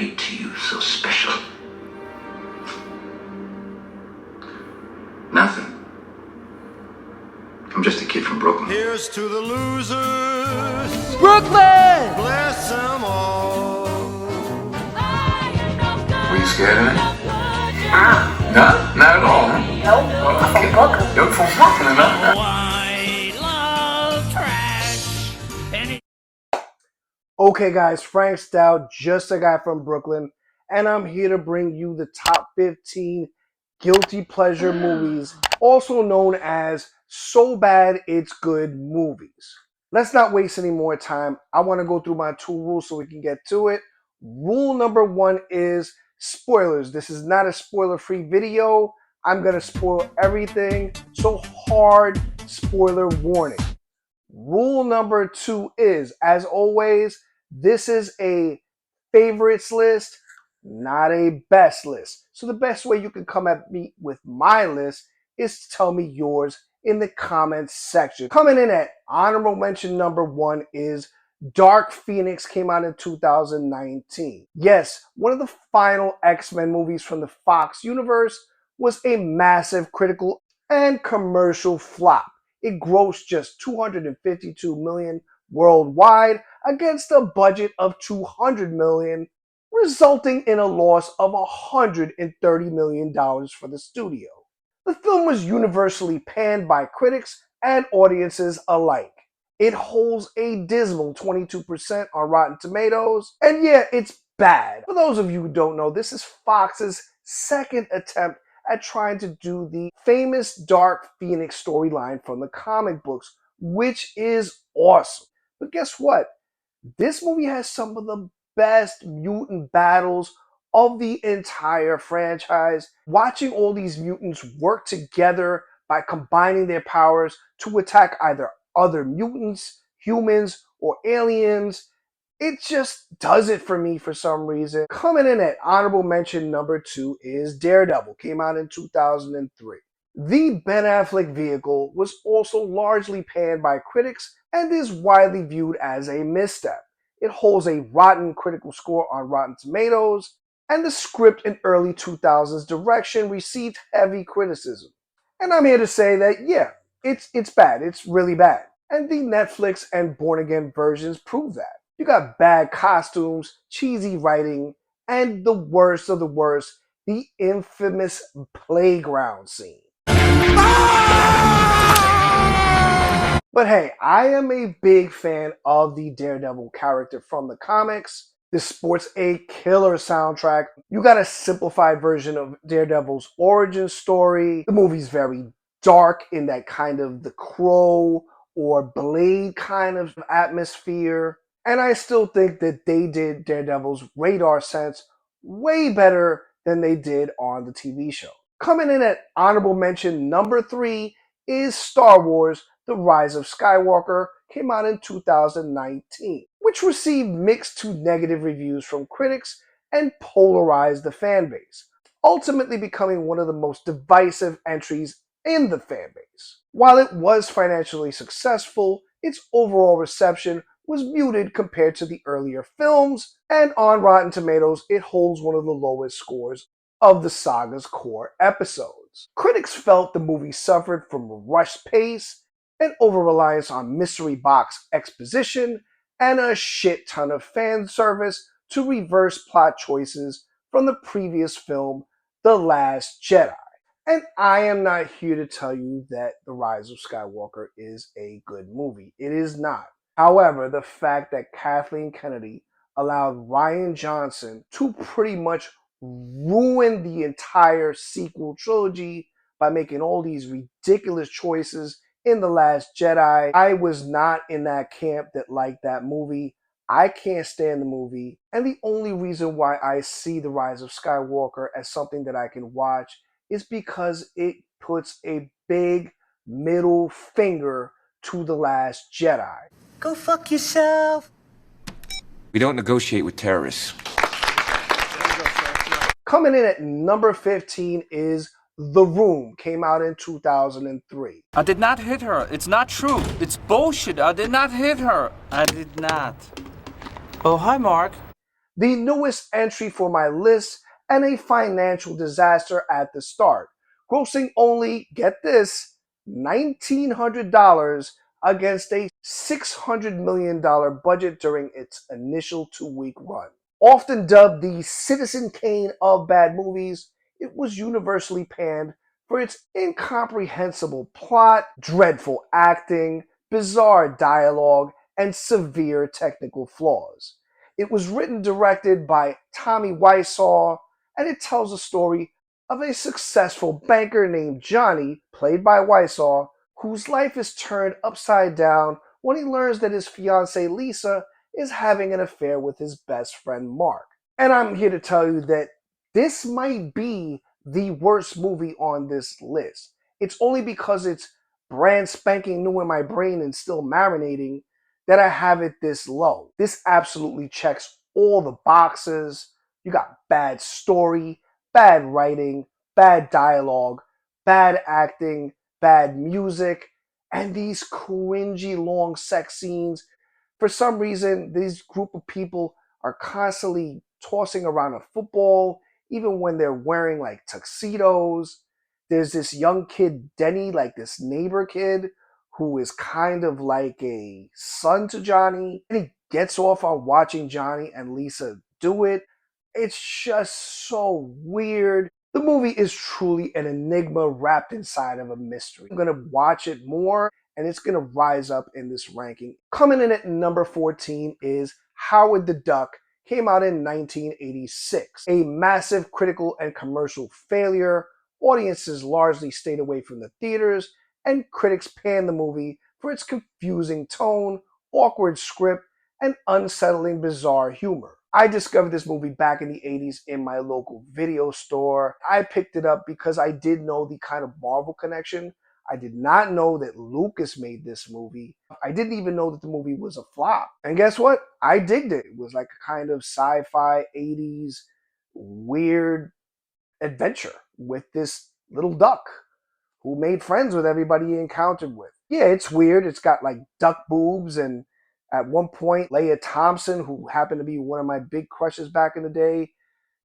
made to you so special? Nothing. I'm just a kid from Brooklyn. Here's to the losers. Brooklyn! Bless them all. Were you scared of it? No, not at all, huh? Nope, I'm from Brooklyn. You're from Brooklyn, huh? Okay guys, Frank Stout, just a guy from Brooklyn, and I'm here to bring you the top 15 guilty pleasure movies, also known as So Bad It's Good movies. Let's not waste any more time. I want to go through my 2 rules so we can get to it. Rule number 1 is spoilers. This is not a spoiler-free video. I'm going to spoil everything, so hard spoiler warning. Rule number 2 is, as always, this is a favorites list, not a best list. So the best way you can come at me with my list is to tell me yours in the comments section. Coming in at honorable mention number 1 is Dark Phoenix, came out in 2019. Yes, one of the final X-Men movies from the Fox universe, was a massive critical and commercial flop. It grossed just $252 million worldwide against a budget of $200 million, resulting in a loss of $130 million for the studio. The film was universally panned by critics and audiences alike. It holds a dismal 22% on Rotten Tomatoes, and yeah, it's bad. For those of you who don't know, this is Fox's second attempt at trying to do the famous Dark Phoenix storyline from the comic books, which is awesome. But guess what? This movie has some of the best mutant battles of the entire franchise. Watching all these mutants work together by combining their powers to attack either other mutants, humans, or aliens, it just does it for me for some reason. Coming in at honorable mention number 2 is Daredevil, came out in 2003. The Ben Affleck vehicle was also largely panned by critics and is widely viewed as a misstep. It holds a rotten critical score on Rotten Tomatoes, and the script in early 2000s direction received heavy criticism. And I'm here to say that, yeah, it's bad. It's really bad. And the Netflix and Born Again versions prove that. You got bad costumes, cheesy writing, and the worst of the worst, the infamous playground scene. But hey, I am a big fan of the Daredevil character from the comics. This sports a killer soundtrack. You got a simplified version of Daredevil's origin story. The movie's very dark in that kind of The Crow or Blade kind of atmosphere. And I still think that they did Daredevil's radar sense way better than they did on the TV show. Coming in at honorable mention number 3 is Star Wars: The Rise of Skywalker, came out in 2019, which received mixed to negative reviews from critics and polarized the fan base, ultimately becoming one of the most divisive entries in the fan base. While it was financially successful, its overall reception was muted compared to the earlier films, and on Rotten Tomatoes, it holds one of the lowest scores of the saga's core episodes. Critics felt the movie suffered from a rushed pace, an over-reliance on mystery box exposition, and a shit ton of fan service to reverse plot choices from the previous film, The Last Jedi. And I am not here to tell you that The Rise of Skywalker is a good movie. It is not. However, the fact that Kathleen Kennedy allowed Rian Johnson to pretty much ruin the entire sequel trilogy by making all these ridiculous choices in The Last Jedi, I was not in that camp that liked that movie. I can't stand the movie, and the only reason why I see The Rise of Skywalker as something that I can watch is because it puts a big middle finger to The Last Jedi. Go fuck yourself. We don't negotiate with terrorists. Coming in at number 15 is The Room, came out in 2003. I did not hit her. It's not true. It's bullshit. I did not hit her. I did not. Oh, hi, Mark. The newest entry for my list, and a financial disaster at the start, grossing only, get this, $1,900 against a $600 million budget during its initial 2-week run. Often dubbed the Citizen Kane of bad movies, it was universally panned for its incomprehensible plot, dreadful acting, bizarre dialogue, and severe technical flaws. It was written directed by Tommy Wiseau, and it tells a story of a successful banker named Johnny, played by Wiseau, whose life is turned upside down when he learns that his fiancée Lisa is having an affair with his best friend Mark. And I'm here to tell you that this might be the worst movie on this list. It's only because it's brand spanking new in my brain and still marinating that I have it this low. This absolutely checks all the boxes. You got bad story, bad writing, bad dialogue, bad acting, bad music, and these cringy long sex scenes. For some reason, this group of people are constantly tossing around a football, even when they're wearing like tuxedos. There's this young kid, Denny, like this neighbor kid, who is kind of like a son to Johnny. And he gets off on watching Johnny and Lisa do it. It's just so weird. The movie is truly an enigma wrapped inside of a mystery. I'm going to watch it more, and it's going to rise up in this ranking. Coming in at number 14 is Howard the Duck. Came out in 1986. A massive critical and commercial failure. Audiences largely stayed away from the theaters, and critics panned the movie for its confusing tone, awkward script, and unsettling bizarre humor. I discovered this movie back in the 80s in my local video store. I picked it up because I did know the kind of Marvel connection. I did not know that Lucas made this movie. I didn't even know that the movie was a flop. And guess what? I digged it. It was like a kind of sci-fi 80s weird adventure with this little duck who made friends with everybody he encountered with. Yeah, it's weird. It's got like duck boobs, and at one point, Leia Thompson, who happened to be one of my big crushes back in the day,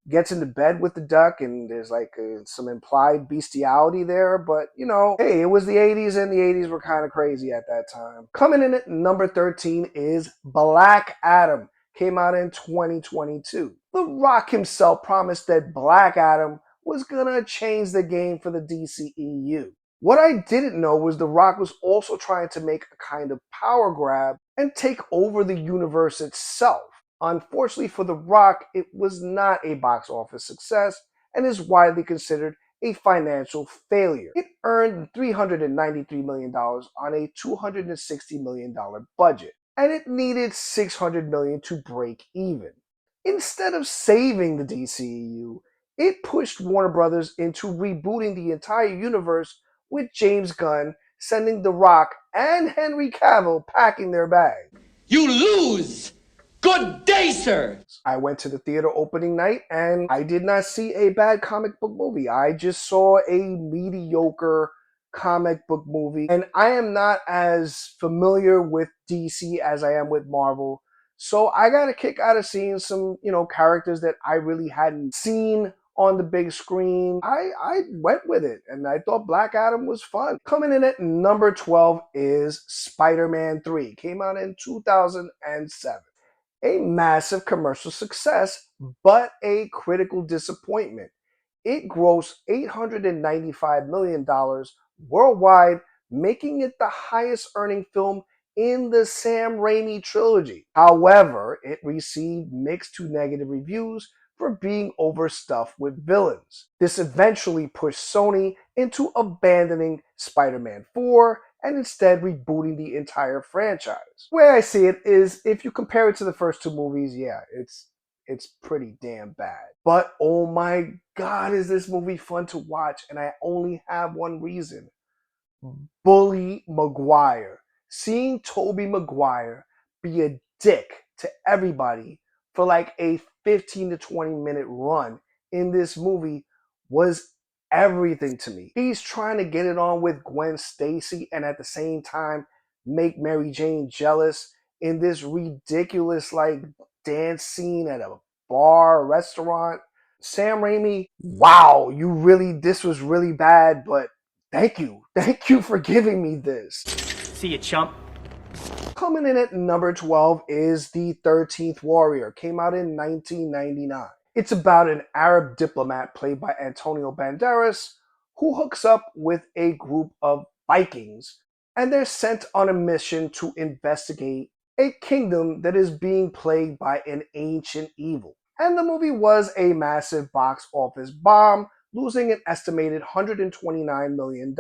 gets into bed with the duck, and there's like some implied bestiality there. But, you know, hey, it was the 80s, and the 80s were kind of crazy at that time. Coming in at number 13 is Black Adam. Came out in 2022. The Rock himself promised that Black Adam was gonna change the game for the DCEU. What I didn't know was The Rock was also trying to make a kind of power grab and take over the universe itself. Unfortunately for The Rock, it was not a box office success and is widely considered a financial failure. It earned $393 million on a $260 million budget, and it needed $600 million to break even. Instead of saving the DCEU, it pushed Warner Brothers into rebooting the entire universe with James Gunn sending The Rock and Henry Cavill packing their bag. You lose! Good day, sir! I went to the theater opening night, and I did not see a bad comic book movie. I just saw a mediocre comic book movie, and I am not as familiar with DC as I am with Marvel. So I got a kick out of seeing some, characters that I really hadn't seen on the big screen. I went with it, and I thought Black Adam was fun. Coming in at number 12 is Spider-Man 3. Came out in 2007. A massive commercial success, but a critical disappointment. It grossed $895 million worldwide, making it the highest earning film in the Sam Raimi trilogy. However, it received mixed to negative reviews for being overstuffed with villains. This eventually pushed Sony into abandoning Spider-Man 4 and instead rebooting the entire franchise. The way I see it is, if you compare it to the first two movies, yeah, it's pretty damn bad. But oh my god, is this movie fun to watch, and I only have one reason. Bully Maguire. Seeing Tobey Maguire be a dick to everybody for like a 15 to 20 minute run in this movie was everything to me. He's trying to get it on with Gwen Stacy and at the same time make Mary Jane jealous in this ridiculous like dance scene at a bar, restaurant. Sam Raimi, wow, this was really bad, but thank you. Thank you for giving me this. See you, chump. Coming in at number 12 is The 13th Warrior. Came out in 1999. It's about an Arab diplomat played by Antonio Banderas who hooks up with a group of Vikings, and they're sent on a mission to investigate a kingdom that is being plagued by an ancient evil. And the movie was a massive box office bomb, losing an estimated $129 million.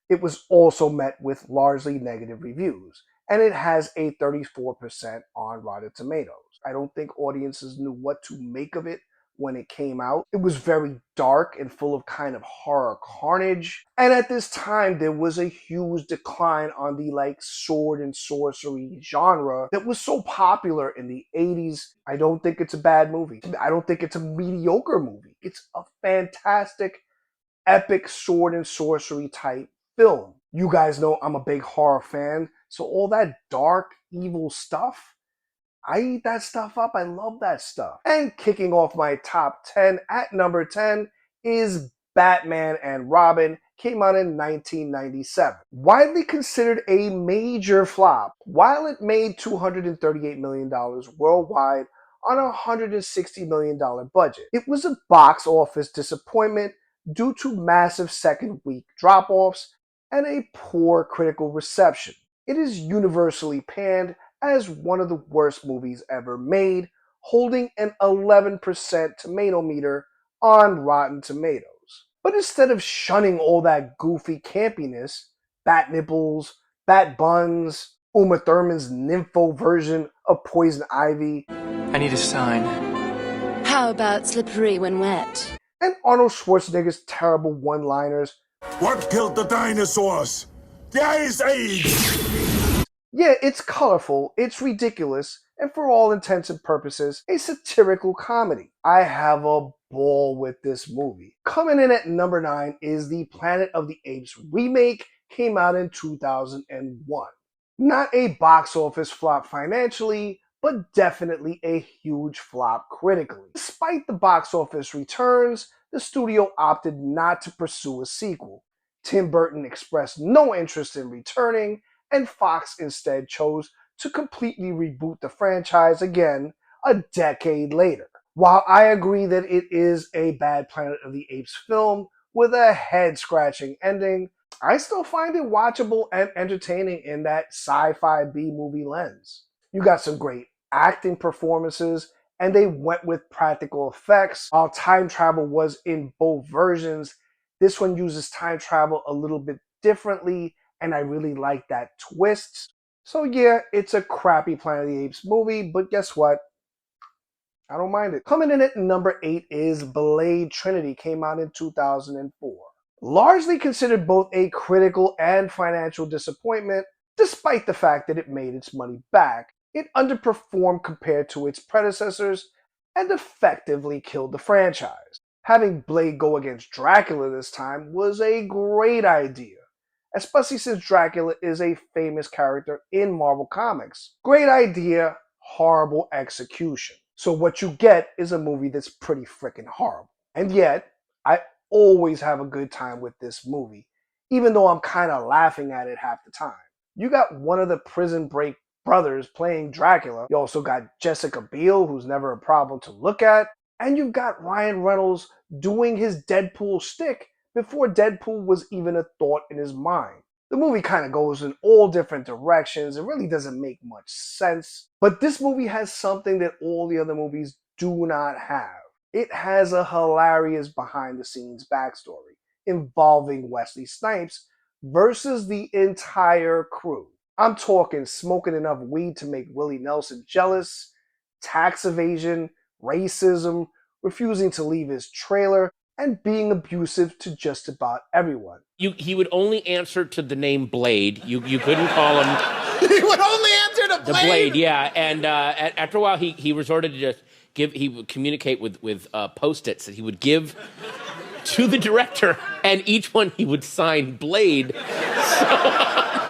It was also met with largely negative reviews, and it has a 34% on Rotten Tomatoes. I don't think audiences knew what to make of it when it came out. It was very dark and full of kind of horror carnage. And at this time, there was a huge decline on the sword and sorcery genre that was so popular in the 80s. I don't think it's a bad movie. I don't think it's a mediocre movie. It's a fantastic, epic sword and sorcery type film. You guys know I'm a big horror fan, so all that dark, evil stuff, I eat that stuff up. I love that stuff. And kicking off my top 10 at number 10 is Batman and Robin. Came out in 1997. Widely considered a major flop, while it made $238 million worldwide on a $160 million budget. It was a box office disappointment due to massive second week drop-offs and a poor critical reception. It is universally panned as one of the worst movies ever made, holding an 11% tomato meter on Rotten Tomatoes. But instead of shunning all that goofy campiness, bat nipples, bat buns, Uma Thurman's nympho version of Poison Ivy, I need a sign. How about slippery when wet? and Arnold Schwarzenegger's terrible one-liners, What killed the dinosaurs? The Ice Age! yeah, it's colorful, it's ridiculous, and for all intents and purposes, a satirical comedy. I have a ball with this movie. Coming in at number 9 is the Planet of the Apes remake, came out in 2001. Not a box office flop financially, but definitely a huge flop critically. Despite the box office returns, the studio opted not to pursue a sequel. Tim Burton expressed no interest in returning, and Fox instead chose to completely reboot the franchise again a decade later. While I agree that it is a bad Planet of the Apes film with a head-scratching ending, I still find it watchable and entertaining in that sci-fi B-movie lens. You got some great acting performances, and they went with practical effects. While time travel was in both versions, this one uses time travel a little bit differently, and I really like that twist. So yeah, it's a crappy Planet of the Apes movie, but guess what? I don't mind it. Coming in at number 8 is Blade Trinity, came out in 2004. Largely considered both a critical and financial disappointment, despite the fact that it made its money back. It underperformed compared to its predecessors and effectively killed the franchise. Having Blade go against Dracula this time was a great idea, especially since Dracula is a famous character in Marvel Comics. Great idea, horrible execution. So what you get is a movie that's pretty freaking horrible. And yet, I always have a good time with this movie, even though I'm kind of laughing at it half the time. You got one of the Prison Break brothers playing Dracula. You also got Jessica Biel, who's never a problem to look at. And you've got Ryan Reynolds doing his Deadpool shtick before Deadpool was even a thought in his mind. The movie kind of goes in all different directions. It really doesn't make much sense. But this movie has something that all the other movies do not have. It has a hilarious behind-the-scenes backstory involving Wesley Snipes versus the entire crew. I'm talking smoking enough weed to make Willie Nelson jealous, tax evasion, racism, refusing to leave his trailer, and being abusive to just about everyone. He would only answer to the name Blade. You couldn't call him... He would only answer to Blade? The Blade, yeah. And after a while, he resorted to just he would communicate with Post-its that he would give to the director, and each one he would sign Blade.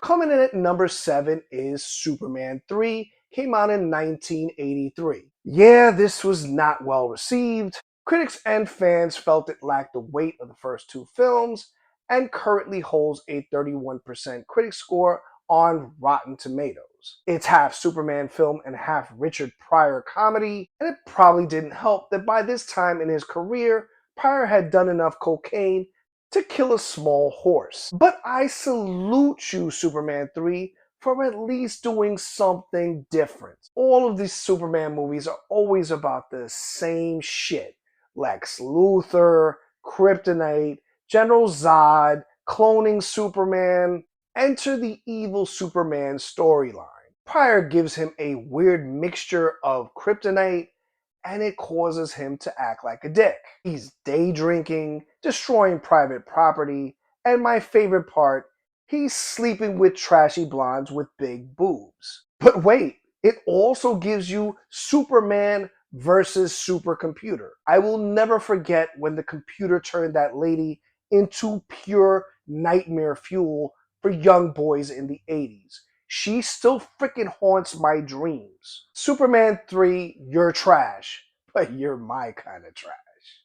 Coming in at number 7 is Superman 3, came out in 1983. Yeah, this was not well received. Critics and fans felt it lacked the weight of the first two films and currently holds a 31% critic score on Rotten Tomatoes. It's half Superman film and half Richard Pryor comedy, and it probably didn't help that by this time in his career, Pryor had done enough cocaine to kill a small horse. But I salute you, Superman 3, for at least doing something different. All of these Superman movies are always about the same shit. Lex Luthor, Kryptonite, General Zod, cloning Superman. Enter the evil Superman storyline. Pryor gives him a weird mixture of kryptonite, and it causes him to act like a dick. He's day drinking, destroying private property, and my favorite part, he's sleeping with trashy blondes with big boobs. But wait, it also gives you Superman versus supercomputer. I will never forget when the computer turned that lady into pure nightmare fuel for young boys in the 80s. She still freaking haunts my dreams. Superman 3, you're trash, but you're my kind of trash.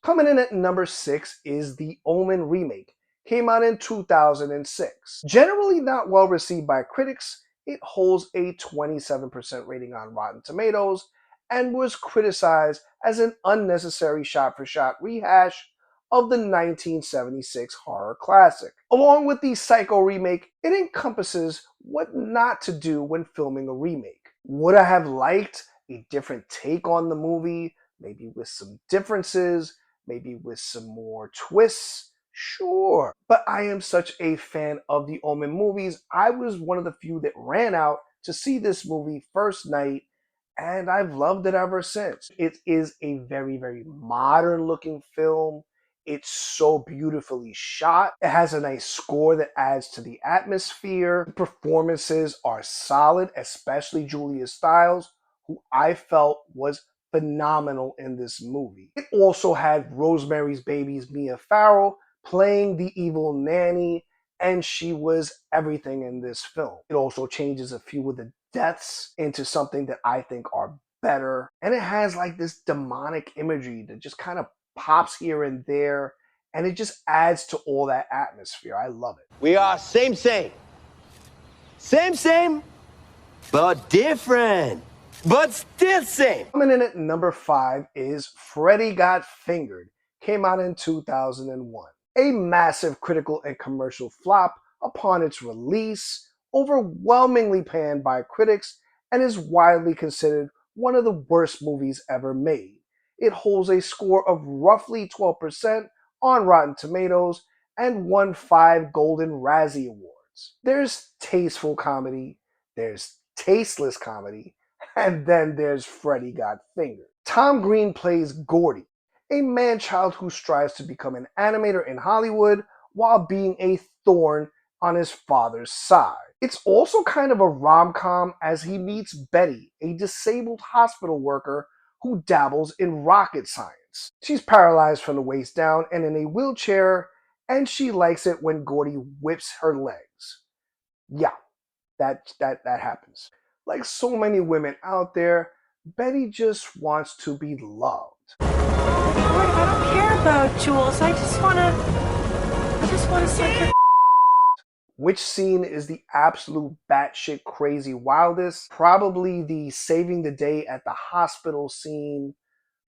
Coming in at number 6 is The Omen remake. Came out in 2006. Generally not well received by critics, it holds a 27% rating on Rotten Tomatoes and was criticized as an unnecessary shot-for-shot rehash of the 1976 horror classic. Along with the Psycho remake, it encompasses what not to do when filming a remake. Would I have liked a different take on the movie, maybe with some differences, maybe with some more twists? Sure. But I am such a fan of the Omen movies. I was one of the few that ran out to see this movie first night, and I've loved it ever since. It is a very, very modern looking film. It's so beautifully shot. It has a nice score that adds to the atmosphere. The performances are solid, especially Julia Stiles, who I felt was phenomenal in this movie. It also had Rosemary's Baby's Mia Farrow playing the evil nanny, and she was everything in this film. It also changes a few of the deaths into something that I think are better. And it has like this demonic imagery that just kind of pops here and there, and it just adds to all that atmosphere. I love it. We are same, but different. But still same. Coming in at number 5 is Freddy Got Fingered. Came out in 2001. A massive critical and commercial flop upon its release, overwhelmingly panned by critics, and is widely considered one of the worst movies ever made. It holds a score of roughly 12% on Rotten Tomatoes and won 5 Golden Razzie Awards. There's tasteful comedy, there's tasteless comedy, and then there's Freddy Got Fingered. Tom Green plays Gordy, a man-child who strives to become an animator in Hollywood while being a thorn on his father's side. It's also kind of a rom-com as he meets Betty, a disabled hospital worker who dabbles in rocket science. She's paralyzed from the waist down and in a wheelchair, and she likes it when Gordy whips her legs. Yeah, that happens. Like so many women out there, Betty just wants to be loved. I don't care about Jules. I just want to suck your. Which scene is the absolute batshit crazy wildest? Probably the saving the day at the hospital scene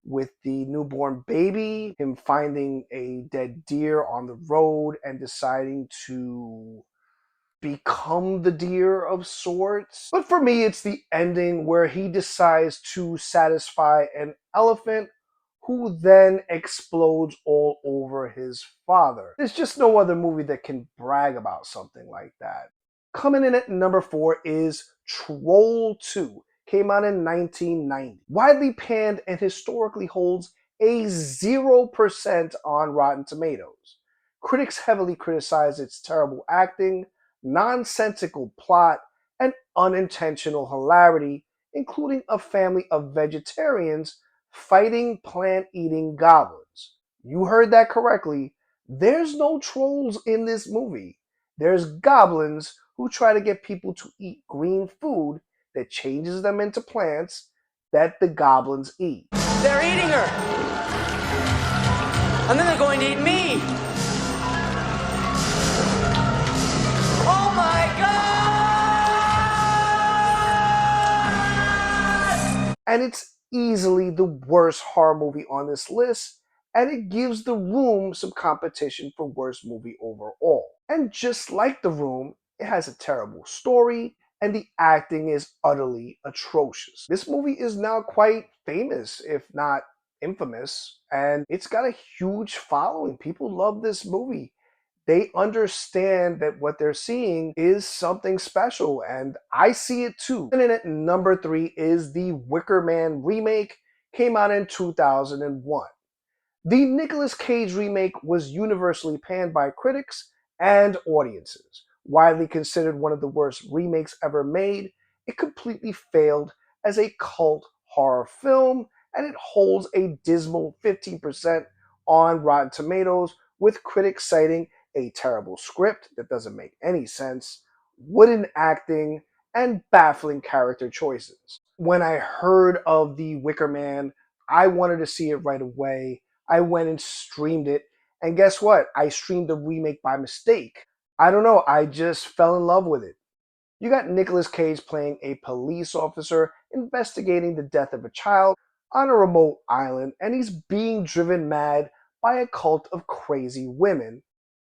with the newborn baby, him finding a dead deer on the road and deciding to become the deer of sorts. But for me, it's the ending where he decides to satisfy an elephant who then explodes all over his father. There's just no other movie that can brag about something like that. Coming in at number 4 is Troll 2. Came out in 1990. Widely panned and historically holds a 0% on Rotten Tomatoes. Critics heavily criticize its terrible acting, nonsensical plot, and unintentional hilarity, including a family of vegetarians fighting plant-eating goblins. You heard that correctly. There's no trolls in this movie. There's goblins who try to get people to eat green food that changes them into plants that the goblins eat. They're eating her! And then they're going to eat me! Oh my God! And it's easily the worst horror movie on this list, and it gives The Room some competition for worst movie overall. And just like The Room, it has a terrible story, and the acting is utterly atrocious. This movie is now quite famous, if not infamous, and it's got a huge following. People love this movie. They understand that what they're seeing is something special, and I see it too. And then at number 3 is the Wicker Man remake, came out in 2001. The Nicolas Cage remake was universally panned by critics and audiences. Widely considered one of the worst remakes ever made, it completely failed as a cult horror film, and it holds a dismal 15% on Rotten Tomatoes, with critics citing a terrible script that doesn't make any sense, wooden acting, and baffling character choices. When I heard of The Wicker Man, I wanted to see it right away. I went and streamed it, and guess what? I streamed the remake by mistake. I don't know, I just fell in love with it. You got Nicolas Cage playing a police officer investigating the death of a child on a remote island, and he's being driven mad by a cult of crazy women.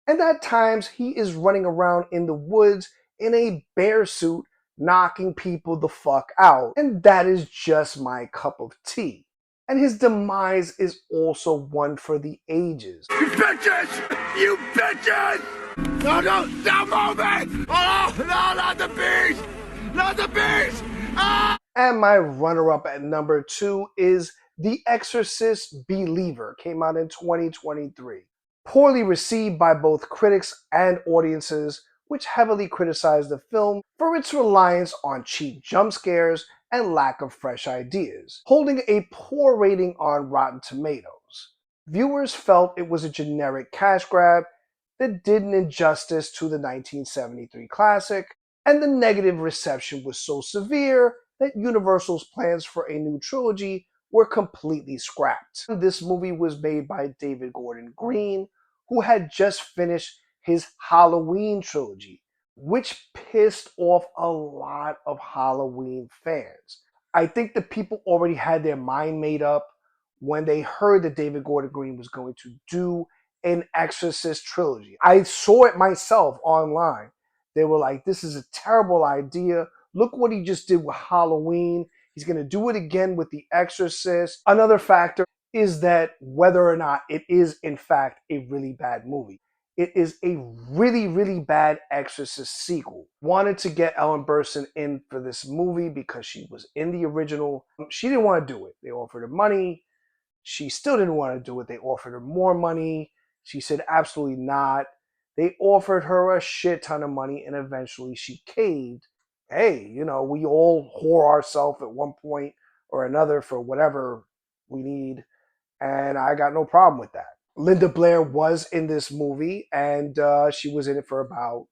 And at times, he is running around in the woods in a bear suit, knocking people the fuck out. And that is just my cup of tea. And his demise is also one for the ages. You bitches! You bitches! No, no, stop moving! Oh, no, not the beast! Not the beast! Ah! And my runner-up at number 2 is The Exorcist Believer, came out in 2023. Poorly received by both critics and audiences, which heavily criticized the film for its reliance on cheap jump scares and lack of fresh ideas, holding a poor rating on Rotten Tomatoes. Viewers felt it was a generic cash grab that did an injustice to the 1973 classic, and the negative reception was so severe that Universal's plans for a new trilogy were completely scrapped. This movie was made by David Gordon Green, who had just finished his Halloween trilogy, which pissed off a lot of Halloween fans. I think the people already had their mind made up when they heard that David Gordon Green was going to do an Exorcist trilogy. I saw it myself online. They were like, this is a terrible idea. Look what he just did with Halloween. He's going to do it again with The Exorcist. Another factor is that whether or not it is in fact a really bad movie. It is a really, really bad Exorcist sequel. Wanted to get Ellen Burstyn in for this movie because she was in the original. She didn't want to do it. They offered her money. She still didn't want to do it. They offered her more money. She said absolutely not. They offered her a shit ton of money, and eventually she caved. Hey, you know, we all whore ourselves at one point or another for whatever we need, and I got no problem with that. Linda Blair was in this movie, and she was in it for about,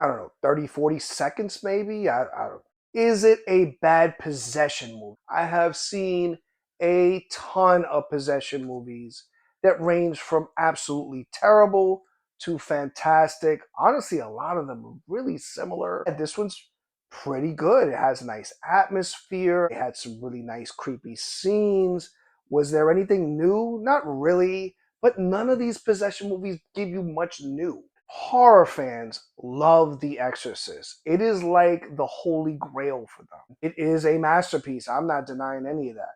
I don't know, 30, 40 seconds maybe? I don't know. Is it a bad possession movie? I have seen a ton of possession movies that range from absolutely terrible to fantastic. Honestly, a lot of them are really similar. And this one's pretty good. It has a nice atmosphere. It had some really nice creepy scenes. Was there anything new? Not really, but none of these possession movies give you much new. Horror fans love The Exorcist. It is like the holy grail for them. It is a masterpiece. I'm not denying any of that.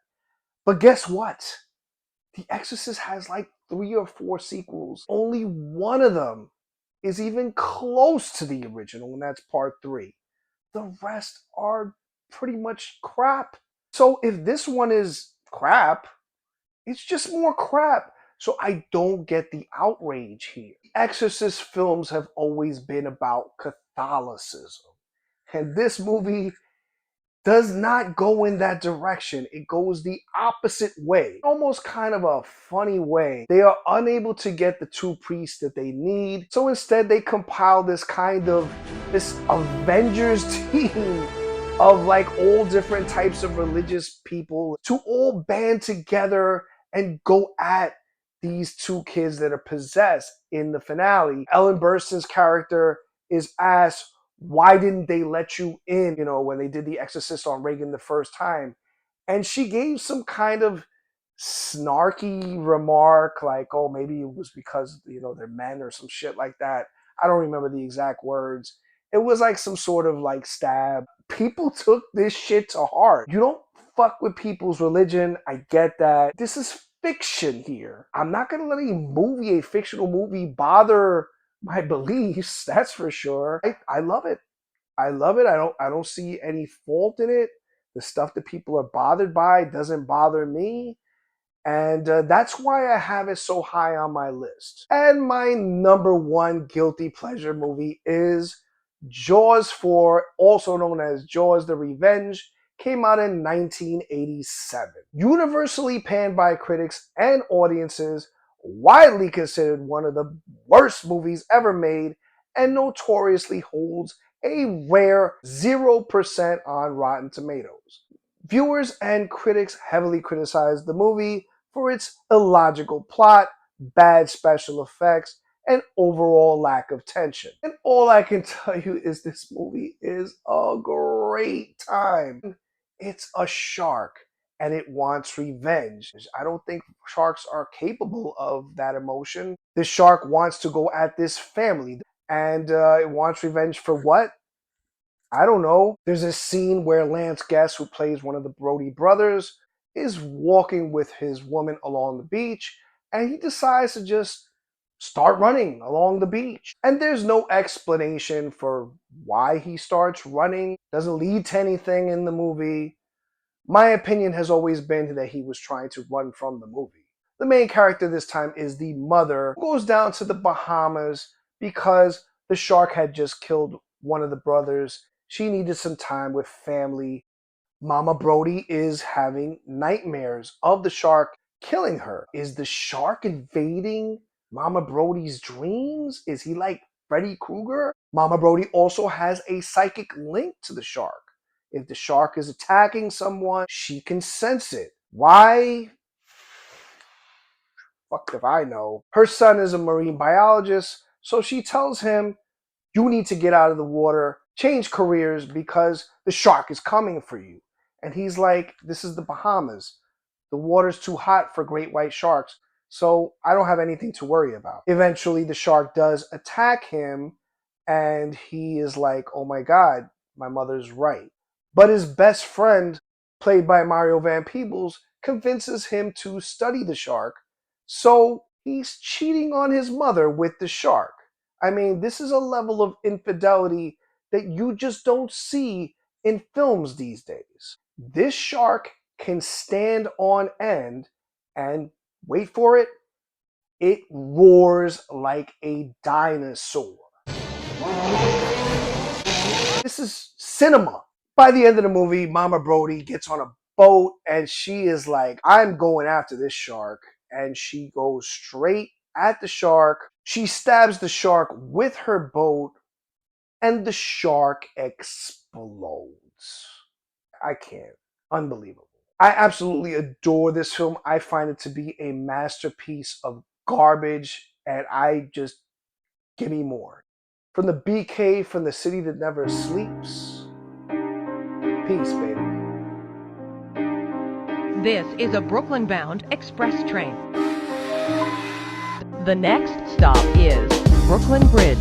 But guess what? The Exorcist has like 3 or 4 sequels. Only one of them is even close to the original, and that's part 3. The rest are pretty much crap. So if this one is crap, it's just more crap. So I don't get the outrage here. Exorcist films have always been about Catholicism. And this movie does not go in that direction. It goes the opposite way. Almost kind of a funny way. They are unable to get the 2 priests that they need. So instead they compile this Avengers team of like all different types of religious people to all band together and go at these two kids that are possessed in the finale. Ellen Burstyn's character is asked, why didn't they let you in, you know, when they did The Exorcist on Reagan the first time? And she gave some kind of snarky remark like, oh, maybe it was because, you know, they're men or some shit like that. I don't remember the exact words. It was like some sort of like stab. People took this shit to heart. You don't fuck with people's religion. I get that. This is fiction here. I'm not going to let a fictional movie, bother my beliefs. That's for sure. I love it. I love it. I don't see any fault in it. The stuff that people are bothered by doesn't bother me. And that's why I have it so high on my list. And my number one guilty pleasure movie is Jaws 4, also known as Jaws the Revenge, came out in 1987. Universally panned by critics and audiences, widely considered one of the worst movies ever made, and notoriously holds a rare 0% on Rotten Tomatoes. Viewers and critics heavily criticized the movie for its illogical plot, bad special effects, and overall lack of tension. And all I can tell you is this movie is a great time. It's a shark and it wants revenge. I don't think sharks are capable of that emotion. This shark wants to go at this family and it wants revenge for what? I don't know. There's a scene where Lance Guest, who plays one of the Brody brothers, is walking with his woman along the beach, and he decides to just start running along the beach. And there's no explanation for why he starts running. Doesn't lead to anything in the movie. My opinion has always been that he was trying to run from the movie. The main character this time is the mother, who goes down to the Bahamas because the shark had just killed one of the brothers. She needed some time with family. Mama Brody is having nightmares of the shark killing her. Is the shark invading Mama Brody's dreams? Is he like Freddy Krueger? Mama Brody also has a psychic link to the shark. If the shark is attacking someone, she can sense it. Why? Fuck if I know. Her son is a marine biologist, so she tells him, you need to get out of the water, change careers because the shark is coming for you. And he's like, this is the Bahamas. The water's too hot for great white sharks, so I don't have anything to worry about. Eventually, the shark does attack him, and he is like, oh my God, my mother's right. But his best friend, played by Mario Van Peebles, convinces him to study the shark, so he's cheating on his mother with the shark. I mean, this is a level of infidelity that you just don't see in films these days. This shark can stand on end and, wait for it, it roars like a dinosaur. This is cinema. By the end of the movie, Mama Brody gets on a boat and she is like, I'm going after this shark. And she goes straight at the shark. She stabs the shark with her boat and the shark explodes. I can't. Unbelievable. I absolutely adore this film. I find it to be a masterpiece of garbage, and I just, give me more. From the BK, from the city that never sleeps. Peace, baby. This is a Brooklyn-bound express train. The next stop is Brooklyn Bridge.